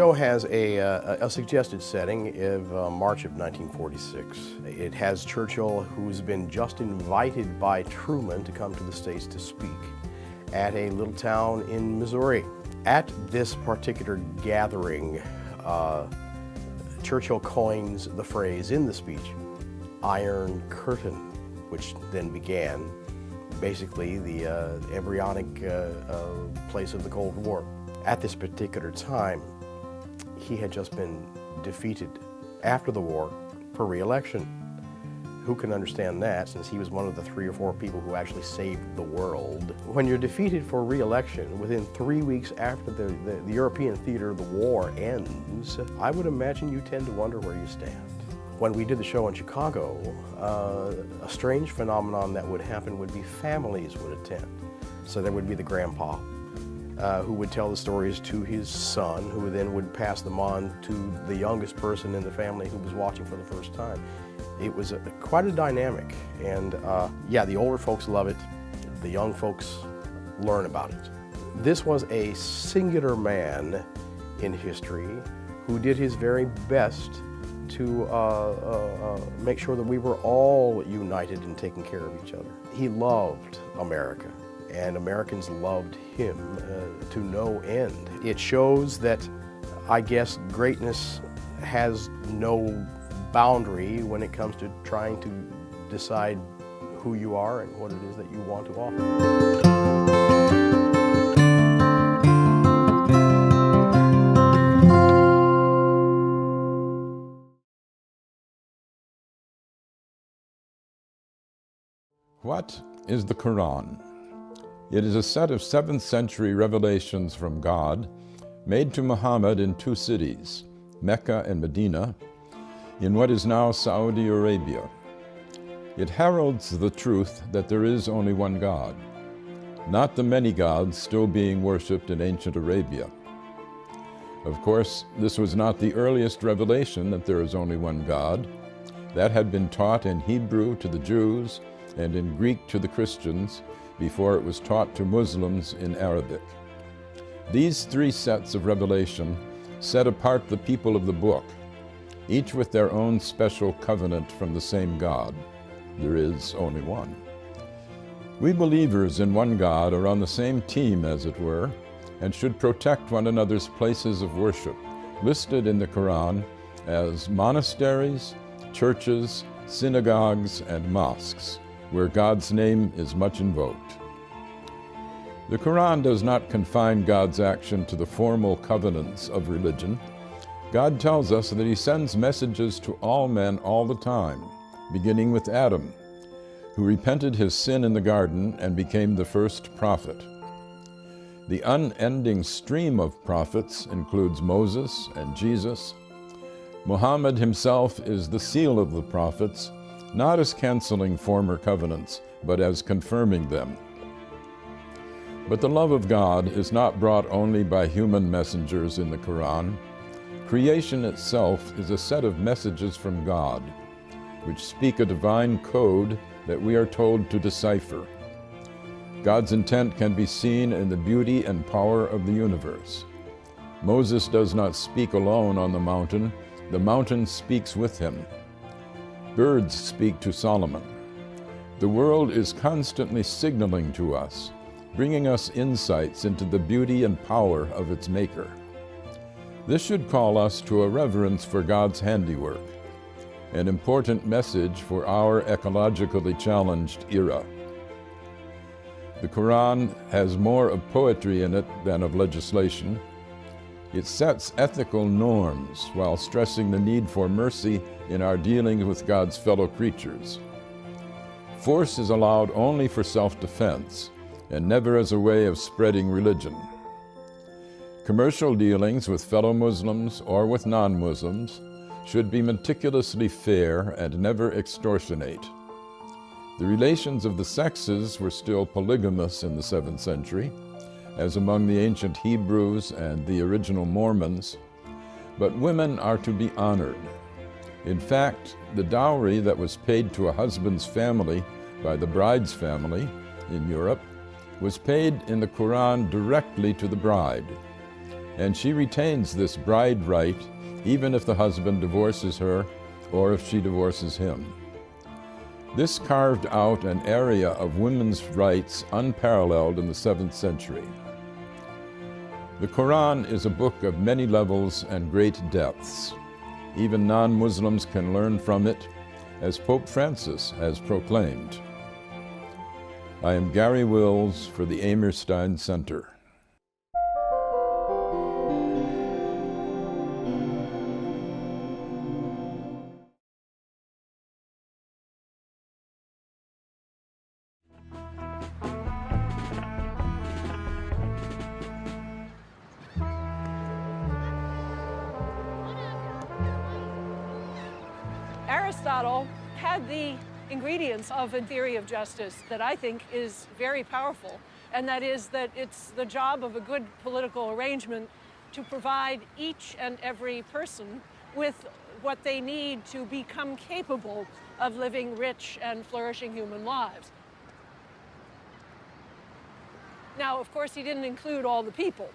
show has a suggested setting of March of 1946. It has Churchill, who's been just invited by Truman to come to the States to speak at a little town in Missouri. At this particular gathering, Churchill coins the phrase in the speech, Iron Curtain, which then began basically the embryonic place of the Cold War. At this particular time, he had just been defeated after the war for re-election. Who can understand that, since he was one of the 3 or 4 people who actually saved the world? When you're defeated for re-election within 3 weeks after the European theater of the war ends, I would imagine you tend to wonder where you stand. When we did the show in Chicago, a strange phenomenon that would happen would be families would attend. So there would be the grandpa, who would tell the stories to his son, who then would pass them on to the youngest person in the family who was watching for the first time. It was quite a dynamic, and yeah, the older folks love it, the young folks learn about it. This was a singular man in history who did his very best to make sure that we were all united and taking care of each other. He loved America, and Americans loved him to no end. It shows that, I guess, greatness has no boundary when it comes to trying to decide who you are and what it is that you want to offer. What is the Quran? It is a set of 7th century revelations from God made to Muhammad in 2 cities, Mecca and Medina, in what is now Saudi Arabia. It heralds the truth that there is only one God, not the many gods still being worshipped in ancient Arabia. Of course, this was not the earliest revelation that there is only one God. That had been taught in Hebrew to the Jews and in Greek to the Christians before it was taught to Muslims in Arabic. These 3 sets of revelation set apart the people of the book, each with their own special covenant from the same God. There is only one. We believers in one God are on the same team, as it were, and should protect one another's places of worship, listed in the Quran as monasteries, churches, synagogues, and mosques, where God's name is much invoked. The Quran does not confine God's action to the formal covenants of religion. God tells us that He sends messages to all men all the time, beginning with Adam, who repented his sin in the garden and became the first prophet. The unending stream of prophets includes Moses and Jesus. Muhammad himself is the seal of the prophets, not as canceling former covenants, but as confirming them. But the love of God is not brought only by human messengers in the Quran. Creation itself is a set of messages from God, which speak a divine code that we are told to decipher. God's intent can be seen in the beauty and power of the universe. Moses does not speak alone on the mountain speaks with him. Birds speak to Solomon. The world is constantly signaling to us, bringing us insights into the beauty and power of its maker. This should call us to a reverence for God's handiwork, an important message for our ecologically challenged era. The Quran has more of poetry in it than of legislation. It sets ethical norms while stressing the need for mercy in our dealings with God's fellow creatures. Force is allowed only for self-defense and never as a way of spreading religion. Commercial dealings with fellow Muslims or with non-Muslims should be meticulously fair and never extortionate. The relations of the sexes were still polygamous in the 7th century, as among the ancient Hebrews and the original Mormons, but women are to be honored. In fact, the dowry that was paid to a husband's family by the bride's family in Europe was paid in the Quran directly to the bride. and she retains this bride right even if the husband divorces her or if she divorces him. This carved out an area of women's rights unparalleled in the 7th century. The Quran is a book of many levels and great depths. Even non-Muslims can learn from it, as Pope Francis has proclaimed. I am Garry Wills for the Amerstein Center. Aristotle had the ingredients of a theory of justice that I think is very powerful, and that is that it's the job of a good political arrangement to provide each and every person with what they need to become capable of living rich and flourishing human lives. Now, of course, he didn't include all the people,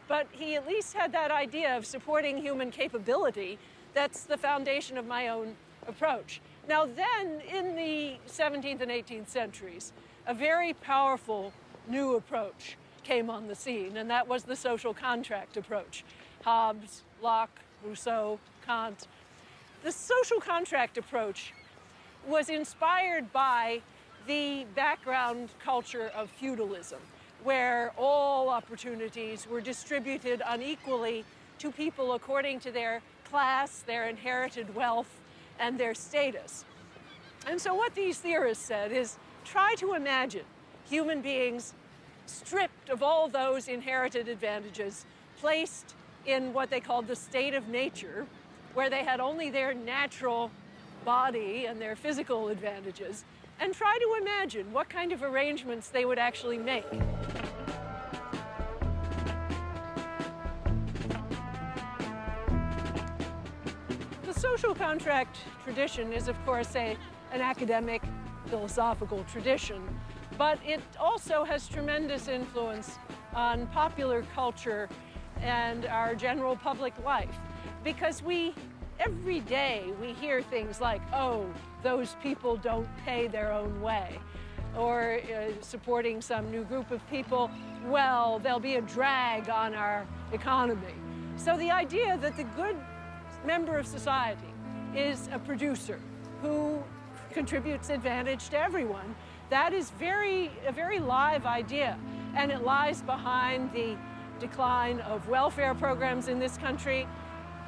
but he at least had that idea of supporting human capability. That's the foundation of my own approach. Now then, in the 17th and 18th centuries, a very powerful new approach came on the scene, and that was the social contract approach. Hobbes, Locke, Rousseau, Kant. The social contract approach was inspired by the background culture of feudalism, where all opportunities were distributed unequally to people according to their class, their inherited wealth, and their status. And so what these theorists said is, try to imagine human beings stripped of all those inherited advantages, placed in what they called the state of nature, where they had only their natural body and their physical advantages, and try to imagine what kind of arrangements they would actually make. The social contract tradition is, of course, an academic, philosophical tradition, but it also has tremendous influence on popular culture and our general public life, because every day we hear things like, oh, those people don't pay their own way, or supporting some new group of people, well, there'll be a drag on our economy. So the idea that the good member of society is a producer who contributes advantage to everyone, that is a very live idea, and it lies behind the decline of welfare programs in this country.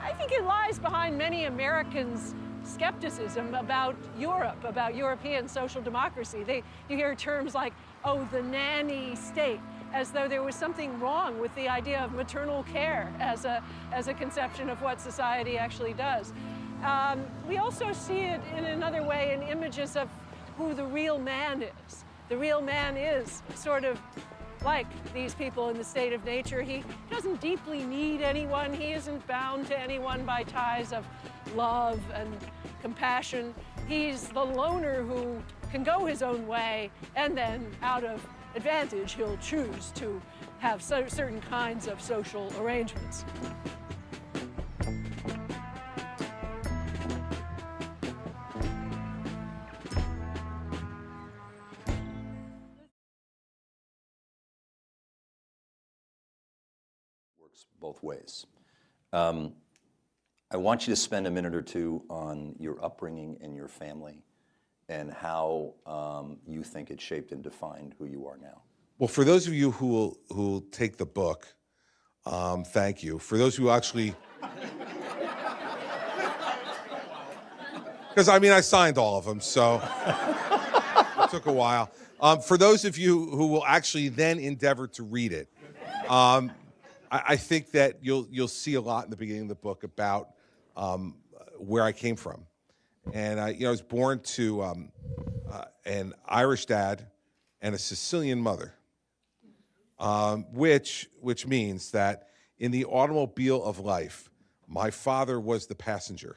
I think it lies behind many Americans' skepticism about Europe, about European social democracy. You hear terms like, oh, the nanny state, as though there was something wrong with the idea of maternal care as a conception of what society actually does. We also see it in another way in images of who the real man is. The real man is sort of like these people in the state of nature. He doesn't deeply need anyone. He isn't bound to anyone by ties of love and compassion. He's the loner who can go his own way, and then out of advantage, he'll choose to have certain kinds of social arrangements. Works both ways. I want you to spend a minute or two on your upbringing and your family and how you think it shaped and defined who you are now. Well, for those of you who will take the book, thank you. For those who actually, because I signed all of them, so it took a while. For those of you who will actually then endeavor to read it, I think that you'll see a lot in the beginning of the book about where I came from. And I was born to an Irish dad and a Sicilian mother, which means that in the automobile of life, my father was the passenger.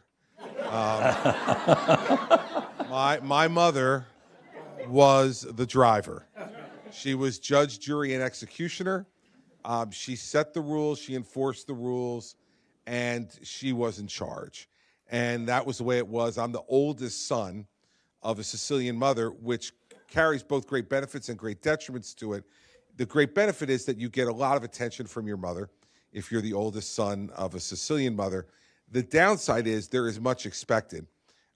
My mother was the driver. She was judge, jury, and executioner. She set the rules, she enforced the rules, and she was in charge. And that was the way it was. I'm the oldest son of a Sicilian mother, which carries both great benefits and great detriments to it. The great benefit is that you get a lot of attention from your mother if you're the oldest son of a Sicilian mother. The downside is there is much expected.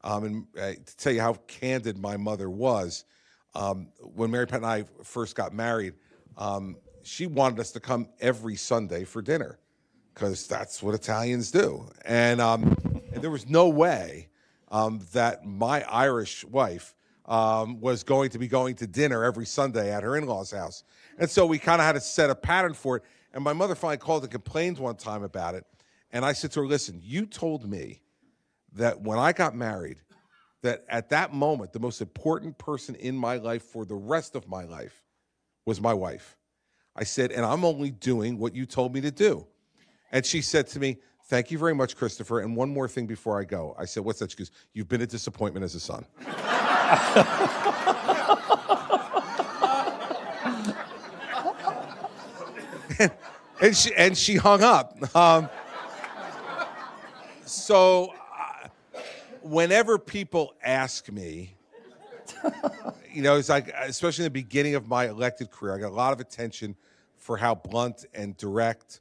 To tell you how candid my mother was, when Mary Pat and I first got married, she wanted us to come every Sunday for dinner because that's what Italians do. And there was no way that my Irish wife was going to be going to dinner every Sunday at her in-laws' house. And so we kind of had to set a pattern for it. And my mother finally called and complained one time about it. And I said to her, listen, you told me that when I got married, that at that moment, the most important person in my life for the rest of my life was my wife. I said, and I'm only doing what you told me to do. And she said to me, thank you very much, Christopher. And one more thing before I go. I said, what's that? She goes, you've been a disappointment as a son. and she hung up. Whenever people ask me, it's like, especially in the beginning of my elected career, I got a lot of attention for how blunt and direct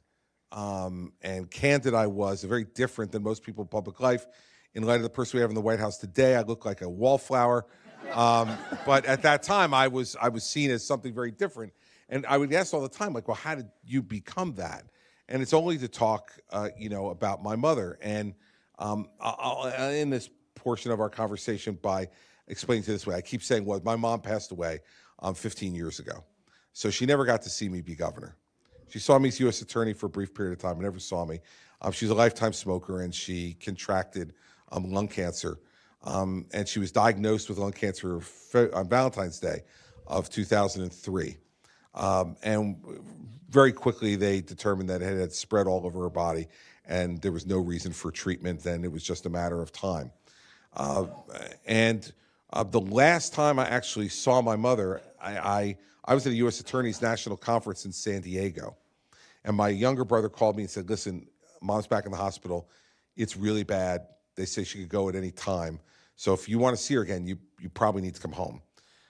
and candid I was, very different than most people in public life. In light of the person we have in the White House today, I look like a wallflower. But at that time, I was seen as something very different. And I would ask all the time, like, well, how did you become that? And it's only to talk, about my mother. And I'll end this portion of our conversation by explaining to this way. I keep saying, well, my mom passed away 15 years ago. So she never got to see me be governor. She saw me as U.S. attorney for a brief period of time, never saw me. She's a lifetime smoker, and she contracted lung cancer. And she was diagnosed with lung cancer on Valentine's Day of 2003. And very quickly, they determined that it had spread all over her body, and there was no reason for treatment, and it was just a matter of time. The last time I actually saw my mother, I was at a U.S. Attorney's National Conference in San Diego, and my younger brother called me and said, listen, Mom's back in the hospital. It's really bad. They say she could go at any time. So if you want to see her again, you probably need to come home.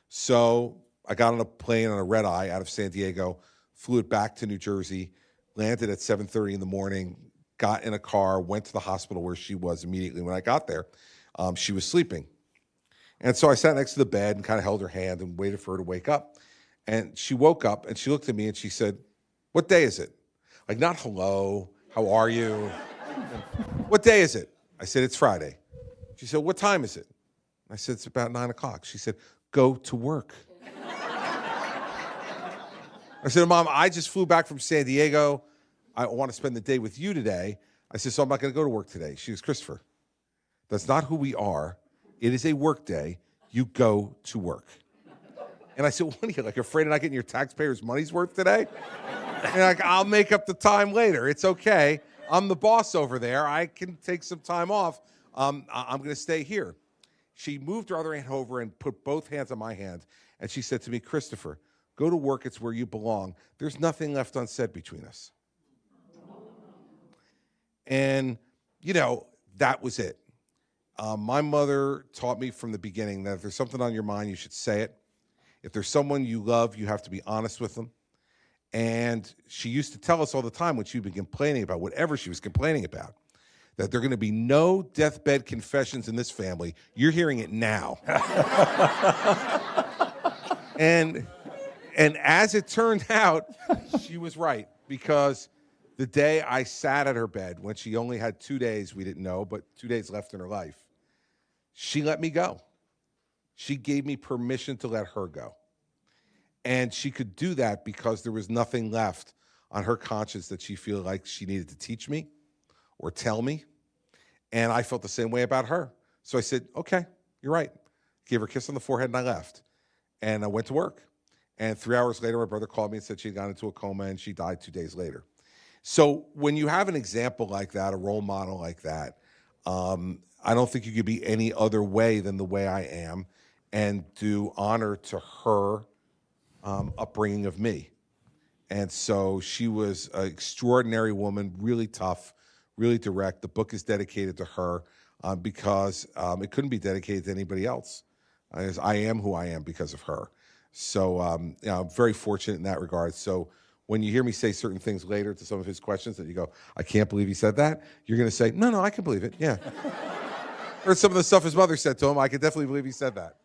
So I got on a plane on a red eye out of San Diego, flew it back to New Jersey, landed at 7:30 in the morning, got in a car, went to the hospital where she was immediately. When I got there, she was sleeping. And so I sat next to the bed and kind of held her hand and waited for her to wake up. And she woke up and she looked at me and she said, what day is it? Like, not hello, how are you? What day is it? I said, it's Friday. She said, what time is it? I said, it's about 9 o'clock. She said, go to work. I said, Mom, I just flew back from San Diego. I want to spend the day with you today. I said, so I'm not going to go to work today. She goes, Christopher, that's not who we are. It is a work day. You go to work. And I said, what are you, like, afraid of not getting your taxpayers' money's worth today? And like, I'll make up the time later. It's okay. I'm the boss over there. I can take some time off. I'm going to stay here. She moved her other hand over and put both hands on my hand. And she said to me, Christopher, go to work. It's where you belong. There's nothing left unsaid between us. And, that was it. My mother taught me from the beginning that if there's something on your mind, you should say it. If there's someone you love, you have to be honest with them. And she used to tell us all the time when she'd been complaining about whatever she was complaining about, that there are going to be no deathbed confessions in this family. You're hearing it now. And as it turned out, she was right, because the day I sat at her bed, when she only had 2 days, we didn't know, but 2 days left in her life, she let me go. She gave me permission to let her go. And she could do that because there was nothing left on her conscience that she felt like she needed to teach me or tell me. And I felt the same way about her. So I said, okay, you're right. Gave her a kiss on the forehead and I left. And I went to work. And 3 hours later, my brother called me and said she had gone into a coma and she died 2 days later. So when you have an example like that, a role model like that, I don't think you could be any other way than the way I am and do honor to her upbringing of me. And so she was an extraordinary woman, really tough, really direct. The book is dedicated to her because it couldn't be dedicated to anybody else. I am who I am because of her. So I'm very fortunate in that regard. So when you hear me say certain things later to some of his questions that you go, I can't believe he said that, you're going to say, no, I can believe it, yeah. Or some of the stuff his mother said to him, I can definitely believe he said that.